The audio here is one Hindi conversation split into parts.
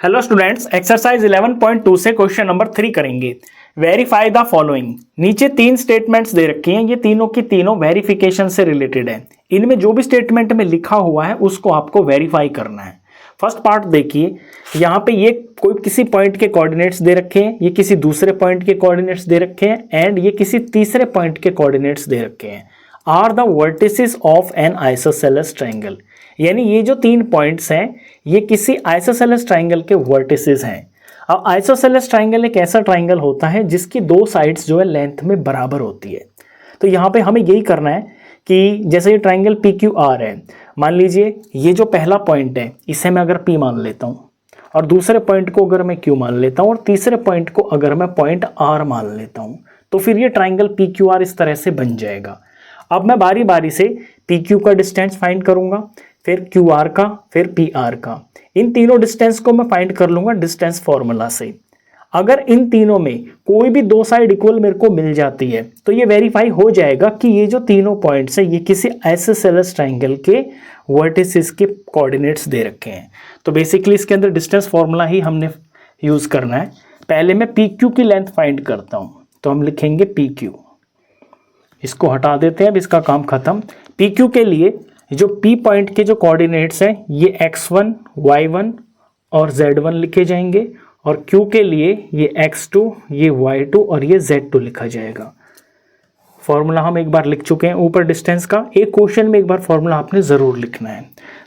हेलो स्टूडेंट्स, एक्सरसाइज 11.2 से क्वेश्चन नंबर 3 करेंगे। Verify the following. नीचे 3 स्टेटमेंट्स दे रखी हैं, ये तीनों की तीनों वेरिफिकेशन से रिलेटेड है। इनमें जो भी स्टेटमेंट में लिखा हुआ है उसको आपको वेरीफाई करना है। फर्स्ट पार्ट देखिए, यहाँ पे ये कोई किसी पॉइंट के कोऑर्डिनेट्स दे रखे हैं, ये किसी दूसरे पॉइंट के कोऑर्डिनेट्स दे रखे हैं एंड ये किसी तीसरे पॉइंट के कोऑर्डिनेट्स दे रखे हैं। Are the vertices of an isosceles triangle, यानी ये जो 3 पॉइंट्स हैं ये किसी आइसोसेलेस ट्रायंगल के वर्टिसेस हैं। अब आइसोसेलेस ट्रायंगल एक ऐसा ट्रायंगल होता है जिसकी 2 साइड्स जो है लेंथ में बराबर होती है। तो यहाँ पे हमें यही करना है कि जैसे ये ट्रायंगल पी क्यू आर है, मान लीजिए ये जो पहला पॉइंट है इसे मैं अगर पी मान लेता हूँ और दूसरे पॉइंट को अगर मैं क्यू मान लेता हूँ और तीसरे पॉइंट को अगर मैं पॉइंट आर मान लेता हूँ, तो फिर ये ट्रायंगल पी क्यू आर इस तरह से बन जाएगा। अब मैं बारी बारी से पी क्यू का डिस्टेंस फाइंड करूंगा, फिर क्यू आर का, फिर पी आर का। इन तीनों डिस्टेंस को मैं फाइंड कर लूंगा डिस्टेंस फॉर्मूला से। अगर इन तीनों में कोई भी 2 साइड इक्वल मेरे को मिल जाती है तो ये वेरीफाई हो जाएगा कि ये जो तीनों पॉइंट्स हैं ये किसी आइसोसेलेस ट्रायंगल के वर्टिसेस के कोऑर्डिनेट्स दे रखे हैं। तो बेसिकली इसके अंदर डिस्टेंस फॉर्मूला ही हमने यूज करना है। पहले मैं पी क्यू की लेंथ फाइंड करता हूँ, तो हम लिखेंगे पी क्यू। इसको हटा देते हैं, अब इसका काम खत्म। पी क्यू के लिए जो P पॉइंट के जो कोऑर्डिनेट्स हैं ये x1, y1 और z1 लिखे जाएंगे और Q के लिए ये x2, ये y2 और ये z2 लिखा जाएगा। फॉर्मूला हम एक बार लिख चुके हैं ऊपर डिस्टेंस का। एक क्वेश्चन में एक बार फॉर्मूला आपने ज़रूर लिखना है।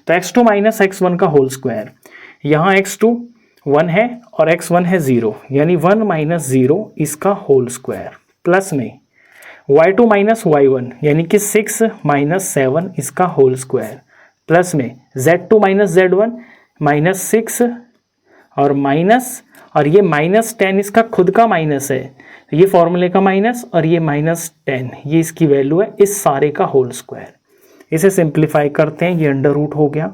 तो x2 माइनस x1 का होल स्क्वायर, यहाँ x2 1 है और x1 है 0, यानी 1 माइनस 0 इसका होल स्क्वायर, प्लस में y2 माइनस y1 यानी कि 6 माइनस 7 इसका होल स्क्वायर, प्लस में z2 माइनस z1 माइनस 6 और माइनस, और ये माइनस 10 इसका खुद का माइनस है, ये फॉर्मूले का माइनस और ये माइनस 10 ये इसकी वैल्यू है, इस सारे का होल स्क्वायर। इसे सिंप्लीफाई करते हैं, ये अंडर रूट हो गया,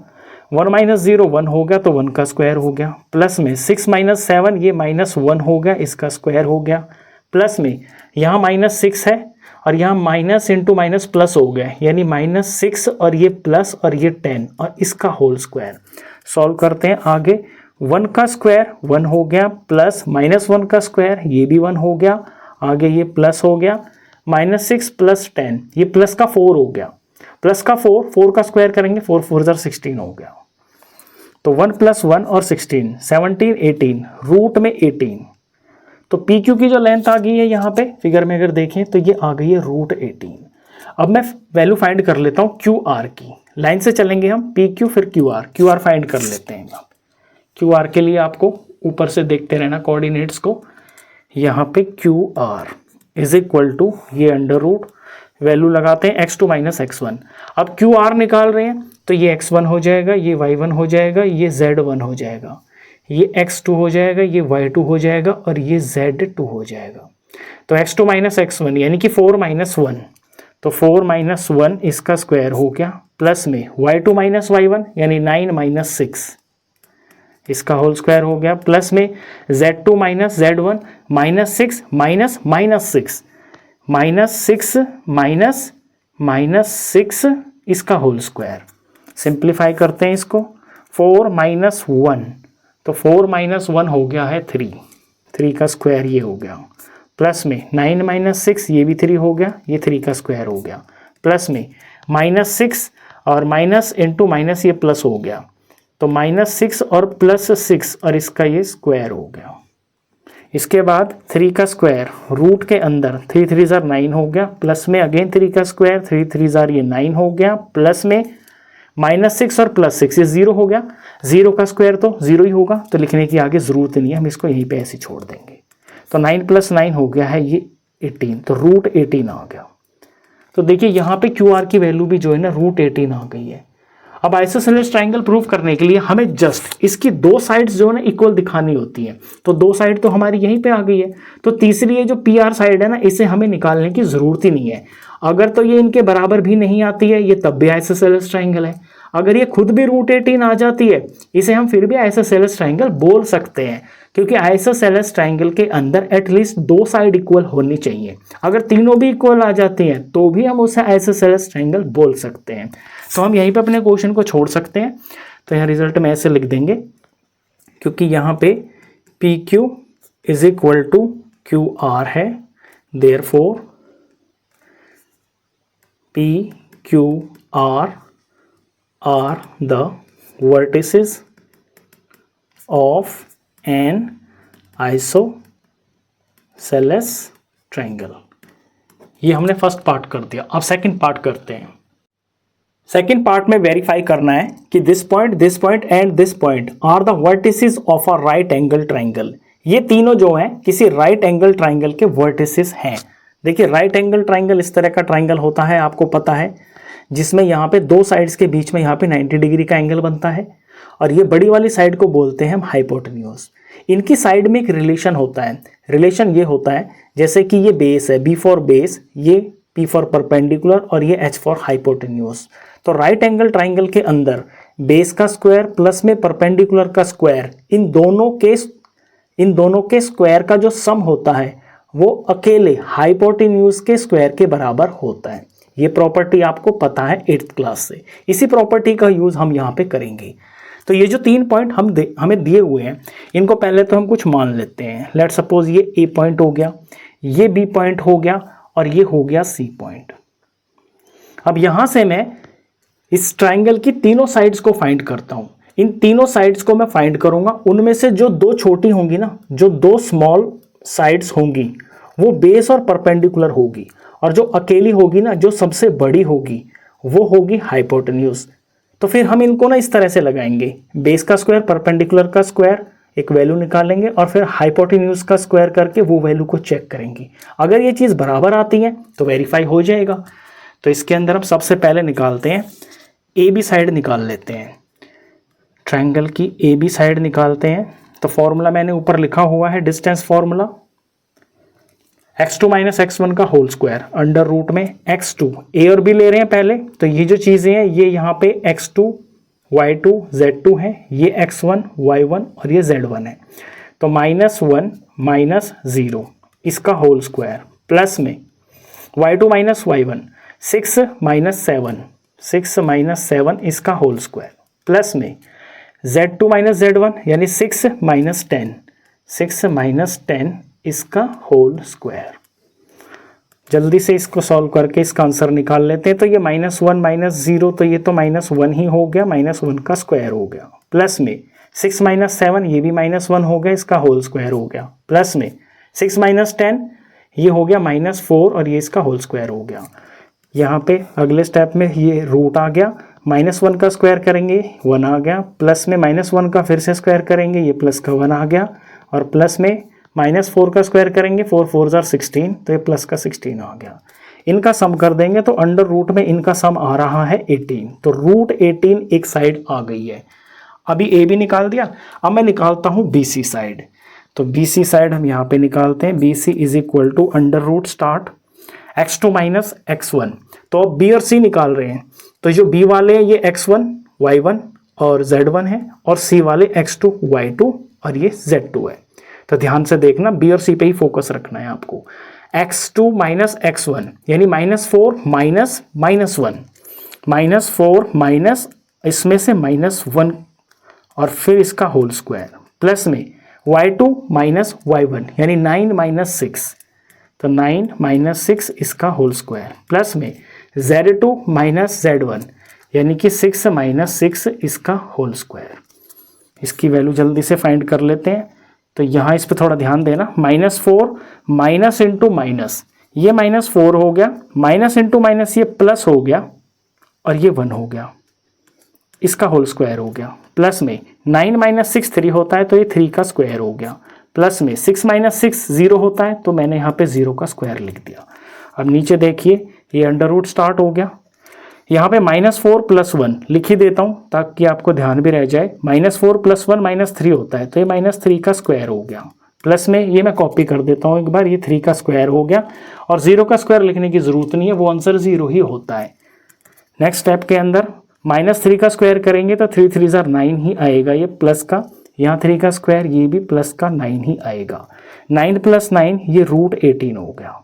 1 माइनस 0 1 हो गया तो 1 का स्क्वायर हो गया, प्लस में 6 माइनस 7 ये माइनस 1 हो गया, इसका स्क्वायर हो गया, प्लस में यहाँ माइनस 6 है और यहाँ माइनस इंटू माइनस प्लस हो गया, यानी माइनस 6 और ये प्लस और ये 10 और इसका होल स्क्वायर। सॉल्व करते हैं आगे, 1 का स्क्वायर 1 हो गया, प्लस माइनस 1 का स्क्वायर ये भी 1 हो गया, आगे ये प्लस हो गया, माइनस 6 प्लस 10 ये प्लस का 4 हो गया, प्लस का 4 का स्क्वायर करेंगे 4 4 16 हो गया। तो 1 प्लस 1 और 16 17 18 रूट में 18। तो पी क्यू की जो लेंथ आ गई है यहाँ पे फिगर में अगर देखें तो ये आ गई है रूट 18। अब मैं वैल्यू फाइंड कर लेता हूँ क्यू आर की। लाइन से चलेंगे हम, पी क्यू फिर क्यू आर फाइंड कर लेते हैं। क्यू आर के लिए आपको ऊपर से देखते रहना कोऑर्डिनेट्स को। यहाँ पे Q R is equal to ये अंडर रूट, वैल्यू लगाते हैं x2 माइनस x1। अब क्यू आर निकाल रहे हैं तो ये x1 हो जाएगा, ये y1 हो जाएगा, ये z1 हो जाएगा, ये x2 हो जाएगा, ये y2 हो जाएगा और ये z2 हो जाएगा। तो x2 माइनस x1 यानी कि 4 माइनस 1, तो 4 माइनस 1 इसका स्क्वायर हो गया, प्लस में y2 माइनस y1 यानी 9 माइनस 6 इसका होल स्क्वायर हो गया, प्लस में z2 minus z1 minus 6 minus minus 6 minus 6 minus minus 6 इसका होल स्क्वायर। सिंप्लीफाई करते हैं इसको, 4 माइनस 1 तो 4 माइनस 1 हो गया है 3 का स्क्वायर ये हो गया, प्लस में 9 माइनस 6 ये भी 3 हो गया, ये 3 का स्क्वायर हो गया, प्लस में माइनस 6 और माइनस इंटू माइनस ये प्लस हो गया, तो माइनस 6 और प्लस 6 और इसका ये स्क्वायर हो गया। इसके बाद 3 का स्क्वायर रूट के अंदर 3 3 जार 9 हो गया, प्लस में अगेन 3 का स्क्वायर 3 3 जार ये 9 हो गया, प्लस में माइनस 6 और प्लस 6 ये 0 हो गया, 0 का स्क्वायर तो 0 ही होगा, तो लिखने की आगे ज़रूरत नहीं है, हम इसको यहीं पे ऐसे छोड़ देंगे। तो 9 प्लस 9 हो गया है ये 18, तो रूट 18 आ गया। तो देखिए यहाँ पे क्यू आर की वैल्यू भी जो है ना रूट 18 आ गई है। अब आइसोसेलेस ट्रायंगल प्रूव करने के लिए हमें जस्ट इसकी 2 साइड्स जो है ना इक्वल दिखानी होती है। तो 2 साइड तो हमारी यहीं पे आ गई है, तो तीसरी ये जो पी आर साइड है ना इसे हमें निकालने की ज़रूरत ही नहीं है। अगर तो ये इनके बराबर भी नहीं आती है ये तब भी आइसोसेलेस ट्रायंगल है। अगर ये खुद भी रूट 18 आ जाती है इसे हम फिर भी आइसोसेलेस ट्रायंगल बोल सकते हैं, क्योंकि आइसोसेलेस ट्रायंगल के अंदर एटलीस्ट 2 साइड इक्वल होनी चाहिए। अगर तीनों भी इक्वल आ जाती हैं तो भी हम उसे आइसोसेलेस ट्रायंगल बोल सकते हैं। तो हम यहीं पे अपने क्वेश्चन को छोड़ सकते हैं। तो यहाँ रिजल्ट में ऐसे लिख देंगे, क्योंकि यहाँ पे P Q is equal to Q R है, therefore P Q R are the vertices of an isosceles triangle. ये हमने फर्स्ट पार्ट कर दिया। अब सेकंड पार्ट करते हैं। सेकंड पार्ट में वेरीफाई करना है कि this point and this point are the vertices of a right angle triangle. ये तीनों जो हैं किसी राइट एंगल ट्रायंगल के वर्टिसेस हैं। देखिए राइट एंगल ट्रायंगल इस तरह का ट्रायंगल होता है, आपको पता है, जिसमें यहाँ पे दो साइड्स के बीच में यहाँ पे 90 डिग्री का एंगल बनता है और ये बड़ी वाली साइड को बोलते हैं हम हाइपोटेन्यूज। इनकी साइड में एक रिलेशन होता है। रिलेशन ये होता है जैसे कि ये बेस है, बी फॉर बेस, ये पी फॉर परपेंडिकुलर और ये एच फॉर हाइपोटेन्यूज। तो राइट एंगल ट्रायंगल के अंदर बेस का स्क्वायर प्लस में परपेंडिकुलर का स्क्वायर, इन दोनों के स्क्वायर का जो सम होता है वो अकेले हाइपोटेन्यूज के स्क्वायर के बराबर होता है। ये प्रॉपर्टी आपको पता है 8th क्लास से। इसी प्रॉपर्टी का यूज हम यहाँ पे करेंगे। तो ये जो 3 पॉइंट हमें दिए हुए हैं, इनको पहले तो हम कुछ मान लेते हैं। लेट सपोज ये ए पॉइंट हो गया, ये बी पॉइंट हो गया और ये हो गया सी पॉइंट। अब यहाँ से मैं इस ट्राइंगल की तीनों साइड्स को फाइंड करता हूँ। इन तीनों साइड्स को मैं फाइंड करूंगा, उनमें से जो दो छोटी होंगी ना, जो दो स्मॉल साइड्स होंगी वो बेस और परपेंडिकुलर होगी, और जो अकेली होगी ना, जो सबसे बड़ी होगी, वो होगी हाइपोटेन्यूज। तो फिर हम इनको ना इस तरह से लगाएंगे, बेस का स्क्वायर परपेंडिकुलर का स्क्वायर, एक वैल्यू निकालेंगे और फिर हाइपोटेन्यूज का स्क्वायर करके वो वैल्यू को चेक करेंगे। अगर ये चीज़ बराबर आती है तो वेरीफाई हो जाएगा। तो इसके अंदर हम सबसे पहले निकालते हैं ए बी साइड निकाल लेते हैं। ट्रायंगल की ए बी साइड निकालते हैं। तो फॉर्मूला मैंने ऊपर लिखा हुआ है, distance formula x2 minus x1 का होल स्क्वायर अंडर रूट में x2, ए और बी ले रहे हैं पहले। तो ये जो चीज़ें हैं ये यहाँ पे x2 y2 z2 है, ये x1 y1 और ये z1 है। तो -1 माइनस 0 इसका होल स्क्वायर प्लस में y2 माइनस y1 6 माइनस 7 इसका होल स्क्वायर प्लस में z2 माइनस z1 यानी 6 माइनस 10 इसका होल स्क्वायर। जल्दी से इसको सॉल्व करके इसका आंसर निकाल लेते हैं। तो ये -1 माइनस 0, तो ये तो -1 ही हो गया, -1 का स्क्वायर हो गया, प्लस में 6 माइनस 7 ये भी -1 हो गया, इसका होल स्क्वायर हो गया, प्लस में 6 माइनस 10 ये हो गया -4 और ये इसका होल स्क्वायर हो गया। यहाँ पे अगले स्टेप में ये रूट आ गया, -1 का स्क्वायर करेंगे 1 आ गया, प्लस में -1 का फिर से स्क्वायर करेंगे, ये प्लस का 1 आ गया, और प्लस में -4 का स्क्वायर करेंगे, 4 4 जार 16, तो ये प्लस का 16 आ गया। इनका सम कर देंगे तो अंडर रूट में इनका सम आ रहा है 18। तो रूट 18 एक साइड आ गई है। अभी ए भी निकाल दिया, अब मैं निकालता हूँ बी सी साइड। तो बी सी साइड हम यहाँ पे निकालते हैं, B C is equal to under root start x2 minus x1। तो अब बी और सी निकाल रहे हैं, तो जो बी वाले हैं ये x1 y1 और z1 है, और सी वाले x2 y2 और ये z2 है। तो ध्यान से देखना, बी और सी पे ही फोकस रखना है आपको। x2 माइनस x1 यानी -4 माइनस -1, -4 माइनस इसमें से -1 और फिर इसका होल स्क्वायर, प्लस में y2 माइनस y1 यानी 9 माइनस 6, तो 9 माइनस 6 इसका होल स्क्वायर, प्लस में z2 माइनस z1 यानी कि 6 माइनस 6 इसका होल स्क्वायर। इसकी वैल्यू जल्दी से फाइंड कर लेते हैं। तो यहाँ इस पे थोड़ा ध्यान देना, -4 माइनस इंटू माइनस, ये -4 हो गया, माइनस इंटू माइनस ये प्लस हो गया और ये 1 हो गया, इसका होल स्क्वायर हो गया, प्लस में 9 माइनस 6 3 होता है, तो ये 3 का स्क्वायर हो गया, प्लस में 6 माइनस 6 0 होता है, तो मैंने यहाँ पे 0 का स्क्वायर लिख दिया। अब नीचे देखिए ये अंडर रूट स्टार्ट हो गया, यहाँ पे -4 + 1 लिख ही देता हूँ ताकि आपको ध्यान भी रह जाए। -4 + 1 -3 होता है, तो ये -3 का स्क्वायर हो गया, प्लस में ये मैं कॉपी कर देता हूँ एक बार, ये 3 का स्क्वायर हो गया, और 0 का स्क्वायर लिखने की ज़रूरत नहीं है, वो आंसर 0 ही होता है। नेक्स्ट स्टेप के अंदर -3 का स्क्वायर करेंगे तो 3 3 जार 9 ही आएगा, ये प्लस का, यहाँ 3 का स्क्वायर, ये भी प्लस का 9 ही आएगा, 9 + 9 ये रूट 18 हो गया।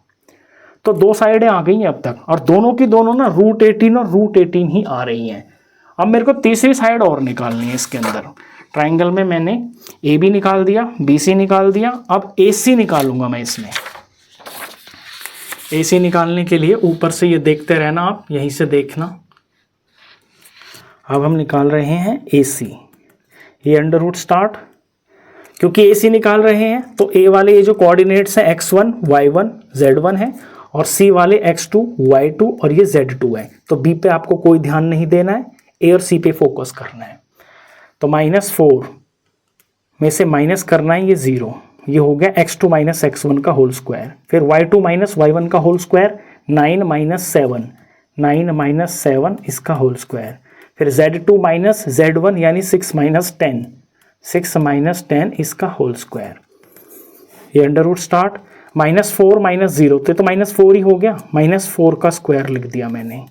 तो दो साइडें आ गई हैं अब तक, और दोनों की दोनों ना रूट 18 और रूट 18 ही आ रही हैं। अब मेरे को तीसरी साइड और निकालनी है इसके अंदर। ट्राइंगल में मैंने ए बी निकाल दिया, बी सी निकाल दिया। अब ए सी निकालूंगा मैं इसमें। ए सी निकालने के लिए ऊपर से ये देखते रहना, आप यहीं से देखना। अब हम निकाल रहे हैं ए सी, ये अंडर रूट स्टार्ट, क्योंकि ए सी निकाल रहे हैं तो ए वाले ये जो कोऑर्डिनेट्स हैं x1 y1 z1 है और सी वाले x2 y2 और ये z2 है। तो बी पे आपको कोई ध्यान नहीं देना है, ए और सी पे फोकस करना है। तो -4 में से माइनस करना है ये 0, ये हो गया x2 माइनस x1 का होल स्क्वायर। फिर y2 माइनस y1 का होल स्क्वायर, 9 माइनस 7 इसका होल स्क्वायर। फिर z2 माइनस z1 यानी 6 माइनस 10 इसका होल स्क्वायर। ये अंडर रूट स्टार्ट, -4 माइनस 0 तो -4 ही हो गया, -4 का स्क्वायर लिख दिया मैंने।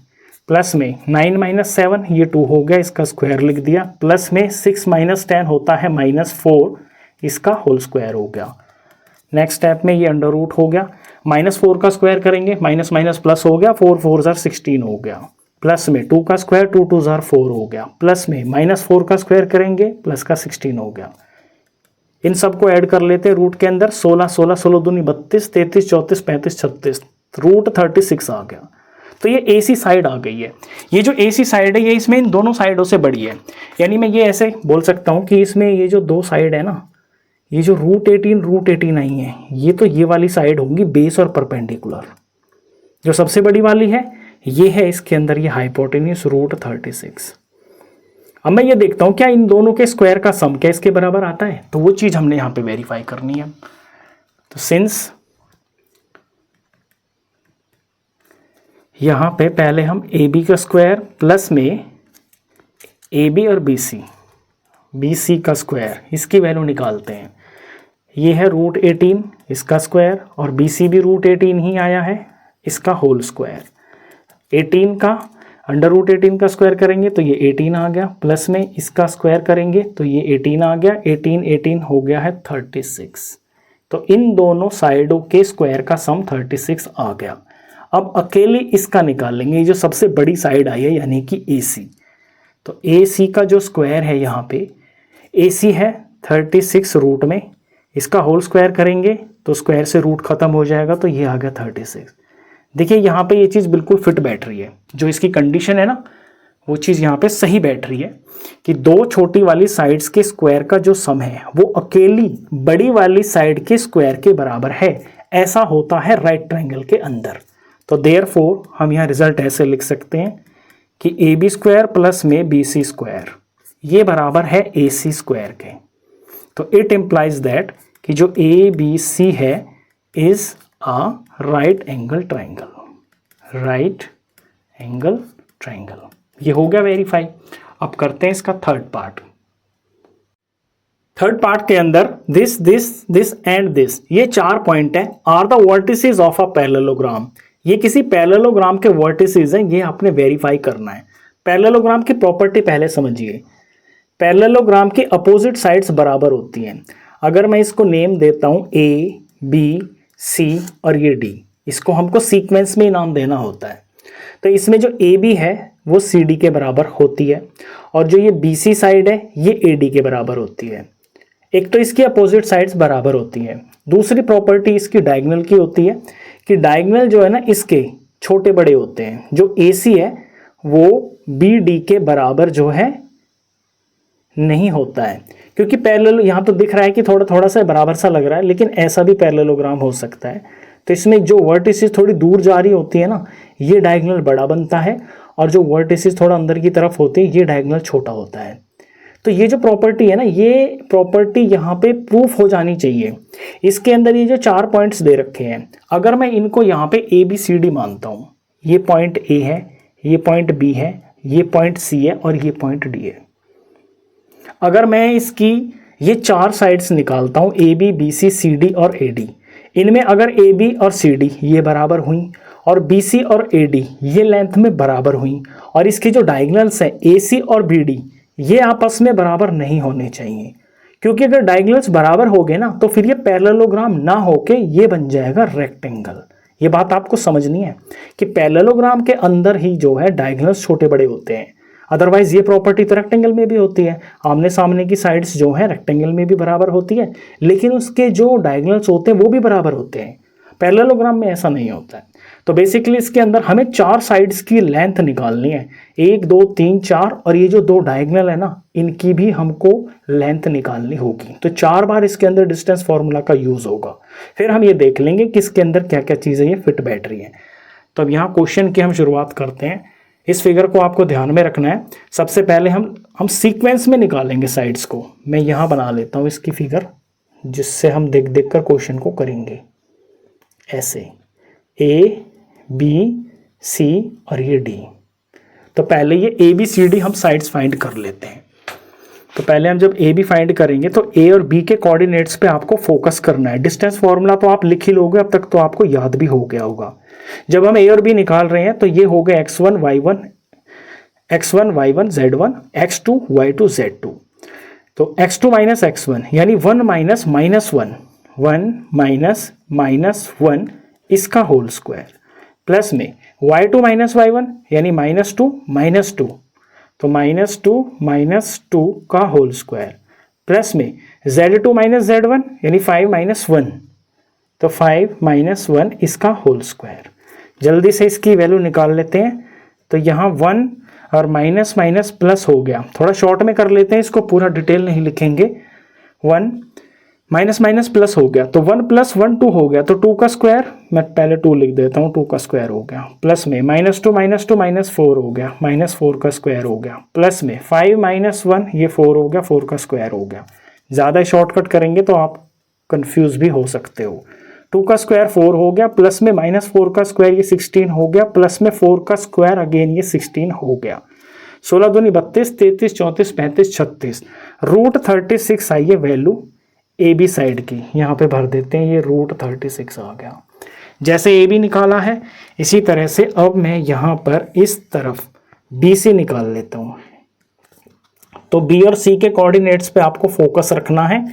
प्लस में 9 माइनस 7 ये 2 हो गया, इसका स्क्वायर लिख दिया। प्लस में 6 माइनस 10 होता है -4, इसका होल स्क्वायर हो गया। नेक्स्ट स्टेप में ये अंडर रूट हो गया, -4 का स्क्वायर करेंगे, माइनस माइनस प्लस हो गया, 4 4 जार 16 हो गया। प्लस में 2 का स्क्वायर, 2 2 जार 4 हो गया। प्लस में -4 का स्क्वायर करेंगे, प्लस का 16 हो गया। इन सबको ऐड कर लेते हैं रूट के अंदर, 16 16 16 दूनी 32, 33 34 35 36, रूट 36 आ गया। तो ये ए सी साइड आ गई है। ये जो ए सी साइड है ये इसमें इन दोनों साइडों से बड़ी है, यानी मैं ये ऐसे बोल सकता हूँ कि इसमें ये जो दो साइड है ना, ये जो रूट 18 नहीं है, ये तो ये वाली साइड होंगी बेस और परपेंडिकुलर। जो सबसे बड़ी वाली है ये है इसके अंदर ये हाइपोटेन्यूस रूट 36। अब मैं ये देखता हूँ क्या इन दोनों के स्क्वायर का सम क्या इसके बराबर आता है, तो वो चीज़ हमने यहाँ पे वेरीफाई करनी है। तो सिंस यहाँ पे पहले हम ए बी का स्क्वायर प्लस में ए बी और बी सी का स्क्वायर, इसकी वैल्यू निकालते हैं। ये है रूट 18 इसका स्क्वायर और बी सी भी रूट 18 ही आया है, इसका होल स्क्वायर। 18 का अंडर रूट 18 का स्क्वायर करेंगे तो ये 18 आ गया, प्लस में इसका स्क्वायर करेंगे तो ये 18 आ गया, 18 हो गया है 36। तो इन दोनों साइडों के स्क्वायर का सम 36 आ गया। अब अकेले इसका निकाल लेंगे, ये जो सबसे बड़ी साइड आई है यानी कि ए सी। तो ए सी का जो स्क्वायर है यहाँ पे, ए सी है 36 रूट में, इसका होल स्क्वायर करेंगे तो स्क्वायर से रूट खत्म हो जाएगा, तो ये आ गया 36। देखिए यहाँ पे ये चीज़ बिल्कुल फिट बैठ रही है, जो इसकी कंडीशन है ना वो चीज़ यहाँ पे सही बैठ रही है कि दो छोटी वाली साइड्स के स्क्वायर का जो सम है वो अकेली बड़ी वाली साइड के स्क्वायर के बराबर है। ऐसा होता है राइट ट्रायंगल के अंदर। तो देयरफॉर हम यहाँ रिजल्ट ऐसे लिख सकते हैं कि ए बी स्क्वायर प्लस में बी सी स्क्वायर ये बराबर है ए सी स्क्वायर के। तो इट इम्प्लाइज दैट कि जो ए बी सी है is a right angle triangle. ये हो गया वेरीफाई। अब करते हैं इसका थर्ड पार्ट के अंदर दिस एंड दिस, ये 4 पॉइंट है, are the vertices of a parallelogram. ये किसी पैरेललोग्राम के वर्टिसेस हैं, ये आपने वेरीफाई करना है। पैरेललोग्राम की प्रॉपर्टी पहले समझिए। पैरेललोग्राम की अपोजिट साइड्स बराबर होती हैं। अगर मैं इसको नेम देता हूँ ए बी सी और ये डी, इसको हमको सीक्वेंस में ही नाम देना होता है। तो इसमें जो ए बी है वो सी डी के बराबर होती है और जो ये बी सी साइड है ये ए डी के बराबर होती है। एक तो इसकी अपोजिट साइड्स बराबर होती हैं। दूसरी प्रॉपर्टी इसकी डायगोनल की होती है कि डायगोनल जो है ना इसके छोटे बड़े होते हैं। जो ए सी है वो बी डी के बराबर जो है नहीं होता है, क्योंकि पैरेलल यहाँ तो दिख रहा है कि थोड़ा थोड़ा सा बराबर सा लग रहा है, लेकिन ऐसा भी पैरेललोग्राम हो सकता है। तो इसमें जो वर्टिसेस थोड़ी दूर जा रही होती है ना, ये डायगोनल बड़ा बनता है और जो वर्टिसेस थोड़ा अंदर की तरफ होते हैं ये डायगोनल छोटा होता है। तो ये जो प्रॉपर्टी है ना, ये प्रॉपर्टी यहाँ पे प्रूफ हो जानी चाहिए। इसके अंदर ये जो 4 पॉइंट्स दे रखे हैं, अगर मैं इनको यहाँ पे ए बी सी डी मानता हूँ, ये पॉइंट ए है, ये पॉइंट बी है, ये पॉइंट सी है और ये पॉइंट डी है। अगर मैं इसकी ये 4 साइड्स निकालता हूँ A B B C C D और ए डी, इनमें अगर ए बी और सी डी ये बराबर हुई और बी सी और ए डी ये लेंथ में बराबर हुई और इसके जो डायगोनल्स हैं ए सी और बी डी ये आपस में बराबर नहीं होने चाहिए, क्योंकि अगर डायगोनल्स बराबर हो गए ना तो फिर ये पैरेललोग्राम ना होके ये बन जाएगा रेक्टेंगल। ये बात आपको समझनी है कि पैरेललोग्राम के अंदर ही जो है डायगोनल्स छोटे बड़े होते हैं। अदरवाइज ये प्रॉपर्टी तो रेक्टेंगल में भी होती है, आमने सामने की साइड्स जो है रेक्टेंगल में भी बराबर होती है, लेकिन उसके जो डायगोनल्स होते हैं वो भी बराबर होते हैं। पैरेललोग्राम में ऐसा नहीं होता है। तो बेसिकली इसके अंदर हमें 4 साइड्स की लेंथ निकालनी है, 1 2 3 4, और ये जो 2 डायगोनल है ना इनकी भी हमको लेंथ निकालनी होगी। तो 4 बार इसके अंदर डिस्टेंस फॉर्मूला का यूज होगा। फिर हम ये देख लेंगे कि इसके अंदर क्या क्या चीज़ें ये फिट बैठ रही है। तो अब यहाँ क्वेश्चन की हम शुरुआत करते हैं। इस फिगर को आपको ध्यान में रखना है। सबसे पहले हम सीक्वेंस में निकालेंगे साइड्स को। मैं यहाँ बना लेता हूँ इसकी फिगर, जिससे हम देख देख कर क्वेश्चन को करेंगे। ऐसे ए बी सी और ये डी। तो पहले ये ए बी सी डी हम साइड्स फाइंड कर लेते हैं। तो पहले हम जब ए बी फाइंड करेंगे तो ए और बी के कोऑर्डिनेट्स पे आपको फोकस करना है। डिस्टेंस फॉर्मूला तो आप लिख ही लोगे, अब तक तो आपको याद भी हो गया होगा। जब हम ए और बी निकाल रहे हैं तो ये हो गया x1 y1 z1 x2 y2 z2। तो x2 माइनस x1 यानी 1 माइनस माइनस 1 1 माइनस माइनस 1 इसका होल स्क्वायर, प्लस में y2 माइनस y1 यानी -2 -2, तो -2 का होल स्क्वायर, प्लस में z2 माइनस z1 यानी 5 माइनस 1, तो 5 माइनस 1 इसका होल स्क्वायर। जल्दी से इसकी वैल्यू निकाल लेते हैं। तो यहाँ 1 और माइनस माइनस प्लस हो गया। थोड़ा शॉर्ट में कर लेते हैं इसको, पूरा डिटेल नहीं लिखेंगे। 1 माइनस माइनस प्लस हो गया, तो 1 + 1 2 हो गया, तो 2 का स्क्वायर, मैं पहले 2 लिख देता हूँ, 2 का स्क्वायर हो गया, प्लस में -2 -4 हो गया, -4 का स्क्वायर हो गया, प्लस में 5 माइनस 1 ये 4 हो गया, 4 का स्क्वायर हो गया। ज़्यादा शॉर्टकट करेंगे तो आप कंफ्यूज भी हो सकते हो। 2 का स्क्वायर 4 हो गया, प्लस में -4 का स्क्वायर ये 16 हो गया, प्लस में 4 का स्क्वायर अगेन ये 16 हो गया। 16 दूनी 32, 33 34 35 36, √36 आई है वैल्यू ए बी साइड की। यहाँ पे भर देते हैं, ये √36 आ गया। जैसे ए बी निकाला है इसी तरह से अब मैं यहाँ पर इस तरफ बी सी निकाल लेता हूँ। तो बी और सी के कोऑर्डिनेट्स पे आपको फोकस रखना है।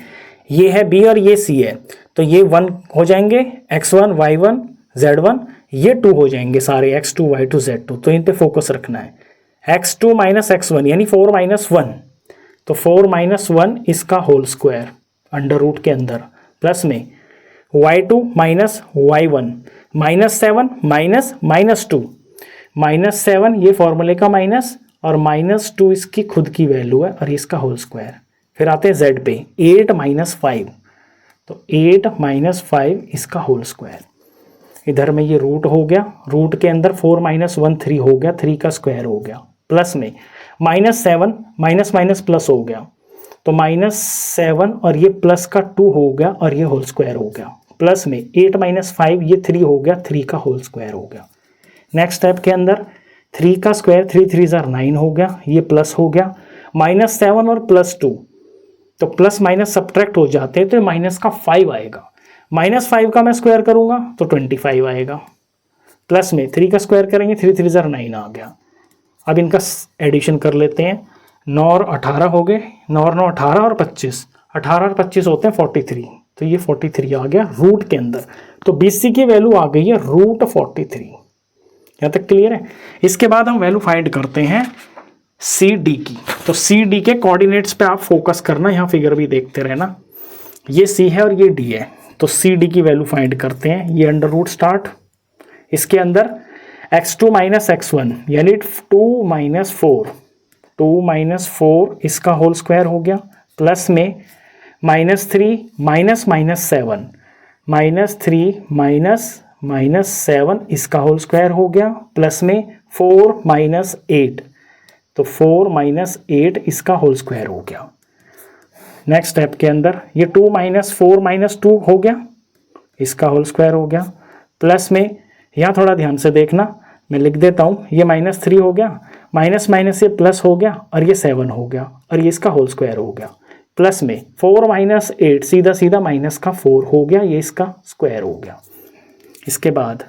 ये है बी और ये सी है, तो ये 1 हो जाएंगे, x1 y1 z1, ये 2 हो जाएंगे सारे, x2 y2 z2, तो इन पे फोकस रखना है। x2 माइनस x1 यानी 4 माइनस 1, तो 4 माइनस 1 इसका होल स्क्वायर अंडर रूट के अंदर, प्लस में y2 माइनस y1 -7 माइनस -2, -7 ये फॉर्मूले का माइनस और -2 इसकी खुद की वैल्यू है और इसका होल स्क्वायर। फिर आते हैं z पे, 8 माइनस 5, तो 8 माइनस 5 इसका होल स्क्वायर। इधर में ये रूट हो गया, रूट के अंदर 4 माइनस 1 3 हो गया, 3 का स्क्वायर हो गया, प्लस में -7 माइनस माइनस प्लस हो गया, तो -7 और ये प्लस का 2 हो गया और ये होल स्क्वायर हो गया, प्लस में 8 माइनस 5 ये 3 हो गया, 3 का होल स्क्वायर हो गया। नेक्स्ट स्टेप के अंदर 3 का स्क्वायर 3 3 9 हो गया, ये प्लस हो गया, -7 और +2, तो प्लस माइनस सब्ट्रैक्ट हो जाते हैं तो माइनस का 5 आएगा, -5 का मैं स्क्वायर करूंगा तो 25 आएगा, प्लस में 3 का स्क्वायर करेंगे 3 3 9 आ गया। अब इनका एडिशन कर लेते हैं, 9 और 18 हो गए, 9 और 9 18 और 25, 18 और 25 होते हैं 43, तो ये 43 आ गया रूट के अंदर। तो BC की वैल्यू आ गई है √43। यहाँ तक क्लियर है। इसके बाद हम वैल्यू फाइंड करते हैं CD की। तो CD के कोऑर्डिनेट्स पे आप फोकस करना, यहाँ फिगर भी देखते रहना। ये C है और ये D है, तो CD की वैल्यू फाइंड करते हैं। ये अंडर रूट स्टार्ट, इसके अंदर x2 माइनस x1 यानी 2 माइनस 4, 2 माइनस 4 इसका होल स्क्वायर हो गया, प्लस में -3 माइनस -7, -3 माइनस -7 इसका होल स्क्वायर हो गया, प्लस में 4 माइनस 8, तो 4 माइनस 8 इसका होल स्क्वायर हो गया। नेक्स्ट स्टेप के अंदर ये 2 माइनस 4 माइनस 2 हो गया, इसका होल स्क्वायर हो गया, प्लस में यहाँ थोड़ा ध्यान से देखना, मैं लिख देता हूँ, ये -3 हो गया, माइनस माइनस ये प्लस हो गया और ये 7 हो गया और ये इसका होल स्क्वायर हो गया, प्लस में 4 माइनस 8 सीधा सीधा माइनस का 4 हो गया, ये इसका स्क्वायर हो गया। इसके बाद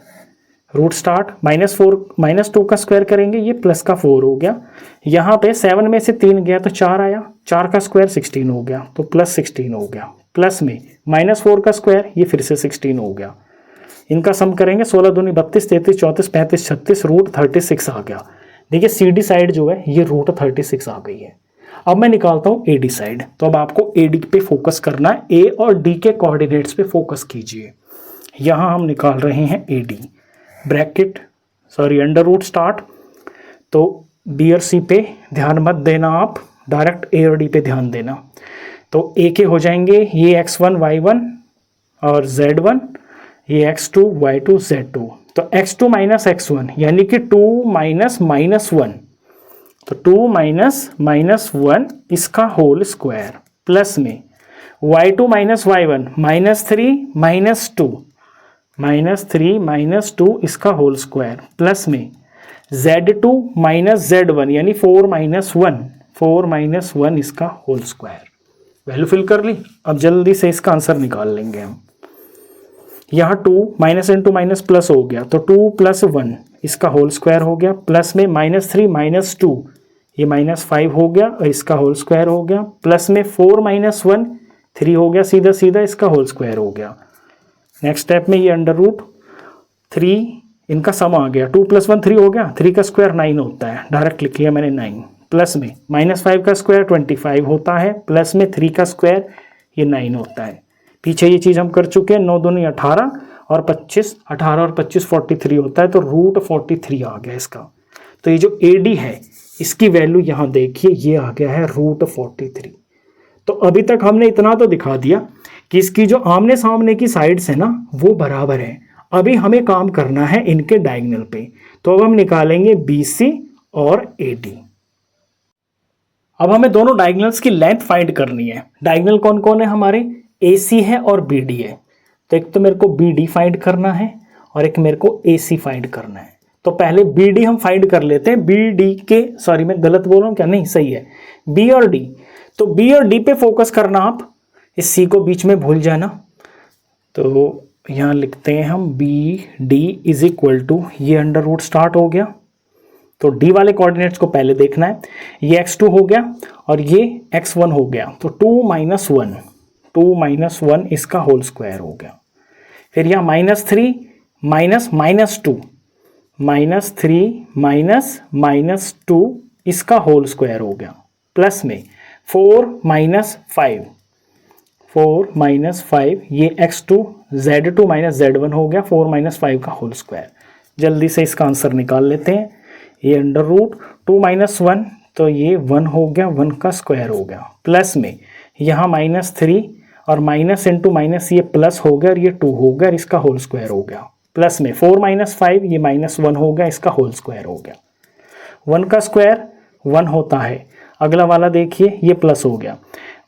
रूट स्टार्ट, -2 का स्क्वायर करेंगे, ये प्लस का 4 हो गया, यहाँ पे 7 में से 3 गया तो 4 आया, 4 का स्क्वायर 16 हो गया, तो +16 हो गया, प्लस में -4 का स्क्वायर ये फिर से 16 हो गया। इनका सम करेंगे, 16 दूनी 32 33 34 35 36 √36 आ गया। देखिए सी डी साइड जो है ये √36 आ गई है। अब मैं निकालता हूँ ए डी साइड। तो अब आपको ए डी पे फोकस करना है, ए और डी के कोऑर्डिनेट्स पे फोकस कीजिए। यहाँ हम निकाल रहे हैं A D, bracket under root start. तो बी और सी पे ध्यान मत देना, आप डायरेक्ट ए और डी पे ध्यान देना। तो ए के हो जाएंगे ये x1 y1 और z1, ये x2 y2 z2। तो x2 माइनस x1 यानी कि 2 माइनस -1, तो 2 माइनस -1 इसका होल स्क्वायर प्लस में y2 माइनस y1 -3 - 2 इसका होल स्क्वायर प्लस में z2 माइनस z1 यानी 4 माइनस 1 इसका होल स्क्वायर। वैल्यू फिल कर ली। अब जल्दी से इसका आंसर निकाल लेंगे हम। यहाँ 2 माइनस इंटू माइनस प्लस हो गया, तो 2 + 1 इसका होल स्क्वायर हो गया प्लस में -3 - 2 ये -5 हो गया और इसका होल स्क्वायर हो गया प्लस में 4 - 1 3 हो गया, सीधा सीधा इसका होल स्क्वायर हो गया। नेक्स्ट स्टेप में ये √3 इनका सम आ गया, 2 + 1 3 हो गया, 3 का स्क्वायर 9 होता है, डायरेक्ट लिख लिया मैंने 9 प्लस में -5 का स्क्वायर 25 होता है प्लस में 3 का स्क्वायर ये 9 होता है। पीछे ये चीज़ हम कर चुके हैं, 9 दूनी 18 और 25, 18 और 25 43 होता है, तो √43 आ गया इसका। तो ये जो ए डी है इसकी वैल्यू यहाँ देखिए ये आ गया है √43। तो अभी तक हमने इतना तो दिखा दिया कि इसकी जो आमने सामने की साइड्स है ना वो बराबर है। अभी हमें काम करना है इनके डायगोनल पे। तो अब हम निकालेंगे BC और AD। अब हमें दोनों डायगोनल्स की लेंथ फाइंड करनी है। डायगोनल कौन कौन है हमारे, AC है और BD है। तो एक तो मेरे को BD फाइंड करना है और एक मेरे को AC फाइंड करना है। तो पहले BD हम फाइंड कर लेते हैं। BD के, सॉरी मैं गलत बोल रहा हूँ क्या, नहीं सही है, B और D। तो B और D पे फोकस करना, आप इस C को बीच में भूल जाना। तो यहाँ लिखते हैं हम BD = ये अंडर रूट स्टार्ट हो गया। तो D वाले कोऑर्डिनेट्स को पहले देखना है। ये x2 हो गया और ये x1 हो गया, तो 2 - 1 इसका होल स्क्वायर हो गया। फिर यहाँ -3 - 2 इसका होल स्क्वायर हो गया प्लस में 4 - 5 ये x2 z2 - z1 हो गया, 4 - 5 का होल स्क्वायर। जल्दी से इसका आंसर निकाल लेते हैं। ये अंडर रूट 2 - 1 तो ये 1 हो गया, 1 का स्क्वायर हो गया प्लस में यहाँ -3 और माइनस इंटू माइनस ये प्लस हो गया और ये 2 हो गया और इसका होल स्क्वायर हो गया प्लस में 4 - 5 ये -1 हो गया, इसका होल स्क्वायर हो गया। 1 का स्क्वायर 1 होता है। अगला वाला देखिए ये प्लस हो गया,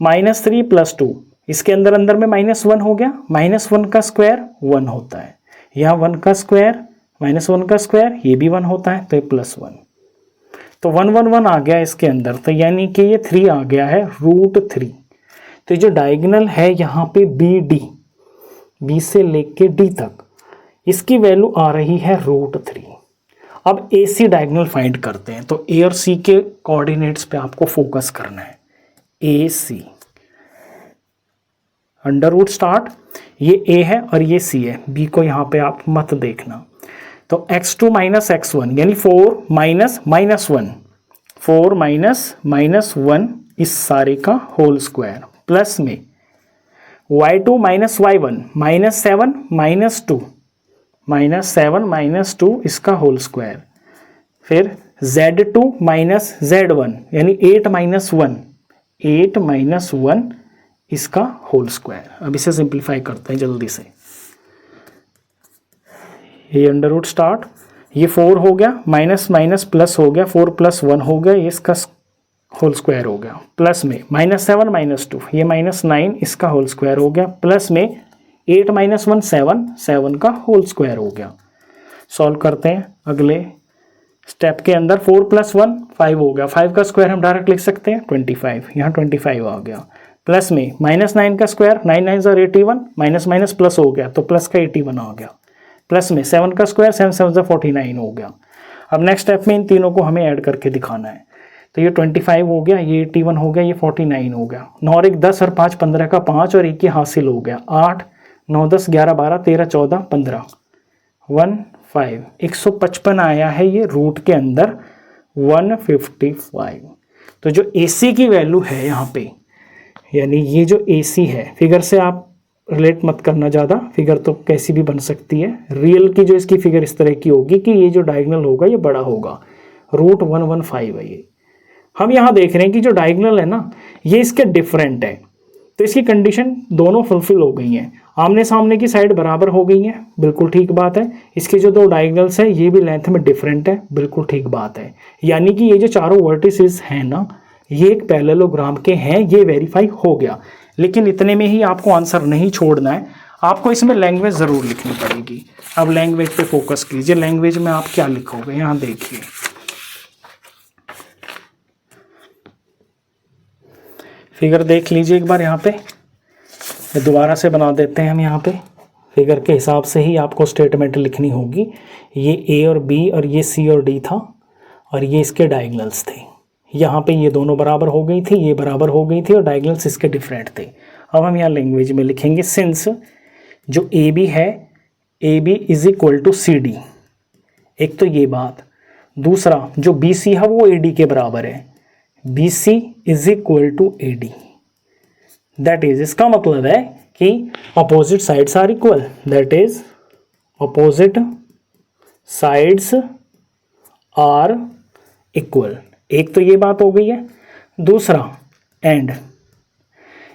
-3 + 2 इसके अंदर में -1 हो गया, -1 का स्क्वायर 1 होता है। यहाँ 1 का स्क्वायर -1 का स्क्वायर ये भी 1 होता है, तो ये +1, तो 1 1 1 आ गया इसके अंदर, तो यानी कि ये 3 आ गया है √3। तो जो डायगोनल है यहाँ पे BD, B से लेके D तक, इसकी वैल्यू आ रही है √3। अब AC डायगोनल फाइंड करते हैं। तो A और C के कोऑर्डिनेट्स पे आपको फोकस करना है। AC अंडर रूट स्टार्ट, ये A है और ये C है, B को यहाँ पे आप मत देखना। तो x2 - x1 यानी 4 - -1 इस सारे का होल स्क्वायर प्लस में y2 - y1 -7 - 2 इसका होल स्क्वायर। फिर z2 - z1 यानी 8 - 1 इसका होल स्क्वायर। अब इसे सिंप्लीफाई करते हैं जल्दी से। ये अंडर रूट स्टार्ट, ये 4 हो गया, माइनस प्लस हो गया, 4 + 1 हो गया, इसका होल स्क्वायर हो गया प्लस में -7 - 2 ये -9 इसका होल स्क्वायर हो गया प्लस में 8 - 1 7 का होल स्क्वायर हो गया। सॉल्व करते हैं अगले स्टेप के अंदर। 4 + 1 5 हो गया, 5 का स्क्वायर हम डायरेक्ट लिख सकते हैं 25, यहाँ 25 आ गया प्लस में -9 का स्क्वायर 9 9 = 81, माइनस प्लस हो गया तो प्लस का 81 आ गया प्लस में 7 का स्क्वायर 7 7 = 49 हो गया। अब नेक्स्ट स्टेप में इन तीनों को हमें ऐड करके दिखाना है। तो ये 25 हो गया, ये 81 हो गया, ये 49 हो गया। 9 और 1 10 और 5 15 का 5 और 1 ही हासिल हो गया 8 9 10 11 12 13 14 15 15 155 आया है ये रूट के अंदर 155। तो जो AC की वैल्यू है यहाँ पे, यानी ये जो AC है, फिगर से आप रिलेट मत करना ज़्यादा, फिगर तो कैसी भी बन सकती है। रियल की जो इसकी फिगर इस तरह की होगी कि ये जो डायगोनल होगा ये बड़ा होगा, √115 है ये। हम यहाँ देख रहे हैं कि जो डायगोनल है ना ये इसके डिफरेंट है, तो इसकी कंडीशन दोनों फुलफिल हो गई हैं। आमने सामने की साइड बराबर हो गई है, बिल्कुल ठीक बात है। इसके जो दो डायगोनल्स है ये भी लेंथ में डिफरेंट है, बिल्कुल ठीक बात है। यानी कि ये जो चारों वर्टिसेस हैं ना ये एक पैरेललोग्राम के हैं, ये वेरीफाई हो गया। लेकिन इतने में ही आपको आंसर नहीं छोड़ना है, आपको इसमें लैंग्वेज ज़रूर लिखनी पड़ेगी। अब लैंग्वेज पे फोकस कीजिए। लैंग्वेज में आप क्या लिखोगे, यहाँ देखिए, फिगर देख लीजिए एक बार। यहाँ पे दोबारा से बना देते हैं हम। यहाँ पे फिगर के हिसाब से ही आपको स्टेटमेंट लिखनी होगी। ये A और B और ये C और D था और ये इसके डायगोनल्स थे। यहाँ पे ये दोनों बराबर हो गई थी, ये बराबर हो गई थी और डायगोनल्स इसके डिफरेंट थे। अब हम यहाँ लैंग्वेज में लिखेंगे सिंस जो AB है, AB is equal to CD। एक तो ये बात, दूसरा जो BC है वो AD के बराबर है, BC is equal to AD। That is, इसका मतलब है कि opposite sides are equal, that is opposite sides are equal. एक तो ये बात हो गई है। दूसरा एंड,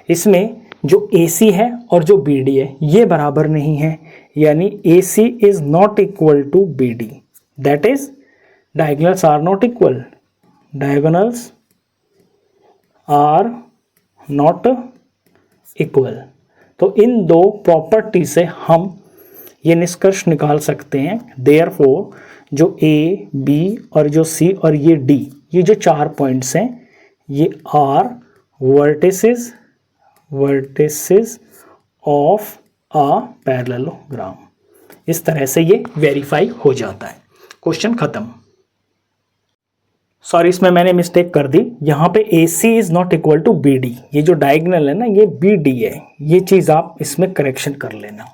इसमें जो AC है और जो BD है ये बराबर नहीं है, यानी AC is not equal to BD। That is diagonals are not equal, diagonals are not equal. तो इन दो प्रॉपर्टी से हम ये निष्कर्ष निकाल सकते हैं, देयरफॉर जो A, B और जो C और ये D, ये जो चार पॉइंट्स हैं ये are vertices of a parallelogram. इस तरह से ये वेरीफाई हो जाता है। क्वेश्चन खत्म। सॉरी, इसमें मैंने मिस्टेक कर दी। यहाँ पे AC is not equal to BD, ये जो डायगोनल है ना ये BD है, ये चीज़ आप इसमें करेक्शन कर लेना।